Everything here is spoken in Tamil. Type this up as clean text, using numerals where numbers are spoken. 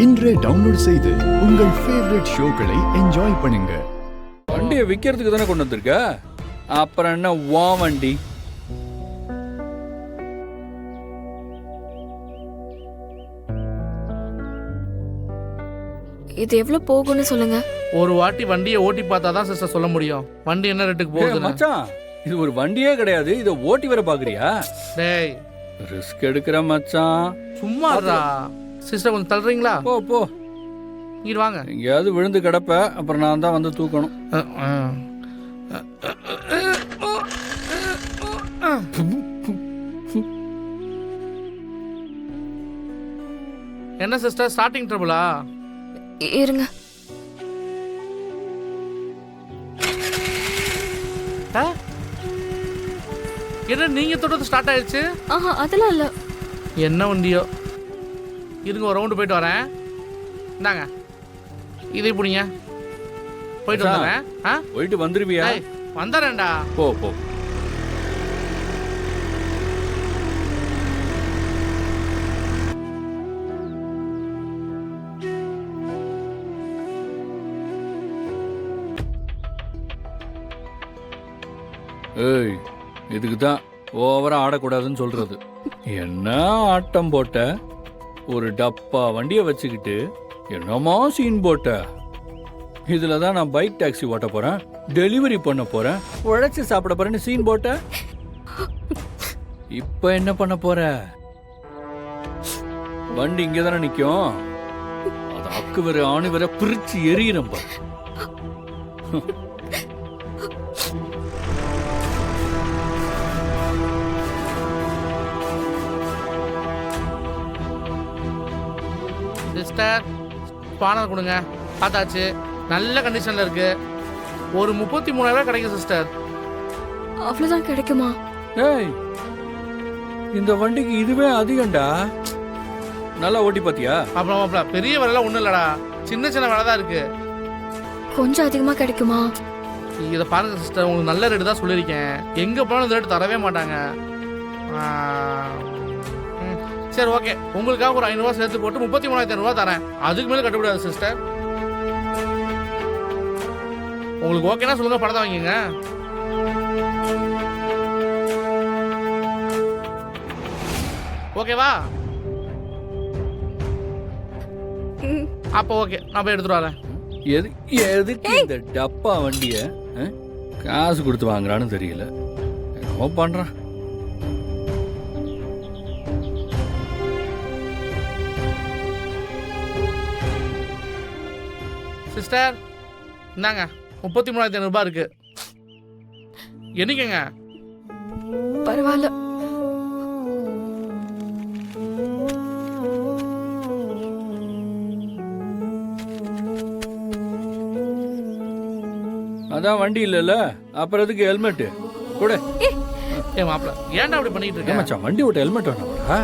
இன்றே டவுன்லோட் செய்து உங்கள் ஃபேவரட் ஷோக்களை என்ஜாய் பண்ணுங்க. வண்டியை விற்கிறதுக்கு தானே கொண்டு வந்திருக்க, அப்புறம் என்ன வா வண்டி? இது எவ்வளவு போகும்னு சொல்லுங்க. ஒரு வாட்டி வண்டியை ஓட்டி பார்த்தா தான் சிஸ்டர் சொல்ல முடியும் வண்டி என்ன ரேட்டுக்கு போகுது. மச்சான், இது ஒரு வண்டியே கிடையாது, இதை ஓட்டி வர பாக்குறியா? டேய் ரிஸ்க் எடுக்கிற மச்சான். சும்மா இருடா. சிஸ்டர் கொஞ்சம் தள்ளுறீங்களா? போ போ, இங்க வாங்க. எங்கேயாவது விழுந்து கிடப்ப, அப்புறம் நான் தான் வந்து தூக்கணும். என்ன சிஸ்டர் ஸ்டார்டிங் ட்ரபிளா? இருங்க. என்ன நீங்க தொட்டது ஸ்டார்ட் ஆயிடுச்சு? ஆஹா, அதெல்லாம் இல்ல. என்ன வண்டியோ. இருங்க ஒரு ரவுண்டு போயிட்டு வரேன். இந்தாங்க இதை பிடிங்க. போயிட்டு வந்துடுறேன். போயிட்டு வந்துருவியா? வந்துடுறேன்டா. போ போ. ஏய், இதுக்கு தான் ஓவரா ஆடக்கூடாதுன்னு சொல்றது. என்ன ஆட்டம் போட்ட? ஒரு டப்பா வண்டியை வச்சுக்கிட்டு என்னமா சீன் போட்ட? இதுல தான் நான் பைக் டாக்ஸி ஓட்ட போறேன், டெலிவரி பண்ண போறேன், உழைச்சு சாப்பிட போறேன்னு சீன் போட்ட. இப்ப என்ன பண்ண போற? வண்டி இங்க தானே நிக்கும், அது அக்கு வர ஆணி வர பிரிச்சு எரியிறம்ப. சிஸ்டர் ஸ்பானர் கொடுங்க. பார்த்தாச்சு, நல்ல கண்டிஷன்ல இருக்கு. ஒரு 33,000 கிடைக்கும் சிஸ்டர். அவ்வளவுதான் கிடைக்குமா? ஏய், இந்த வண்டிக்கு இதுவே அதிகம்டா. நல்லா ஓட்டி பாத்தியா? அப்புறம் பெரிய விலைலாம் ஒண்ணும் இல்லடா, சின்ன சின்ன விலை தான் இருக்கு. கொஞ்சம் அதிகமா கிடைக்குமா? இதை பாருங்க சிஸ்டர், உங்களுக்கு நல்ல ரேட்டு தான் சொல்லியிருக்கேன். எங்க போனாலும் இந்த ரேட்டு தரவே மாட்டாங்க. சரி ஓகே, உங்களுக்காக ஒரு 500 சேர்த்து போட்டு 33,500 தரேன். அதுக்கு மேலே கட்டுப்படாது சிஸ்டர். உங்களுக்கு ஓகேனா சொல்லுங்க, பணத்தை வாங்கிங்க. ஓகேவா? அப்போ ஓகே, நான் போய் எடுத்துட்டு வரேன். எதுக்கு இந்த டப்பா வண்டிய காசு கொடுத்து வாங்குறான்னு தெரியல, என்னமோ பண்றான். சிஸ்டர் இந்தாங்க 33,500 இருக்கு. என்னைக்குங்க? பரவாயில்ல. அதான் வண்டி இல்லைல்ல, அப்புறம் எதுக்கு ஹெல்மெட் கூட? ஏன் மாப்பிள்ள ஏன்டா அப்படி பண்ணிட்டு இருக்க? மச்சான், வண்டி ஓட்ட ஹெல்மெட் வேணாம்டா.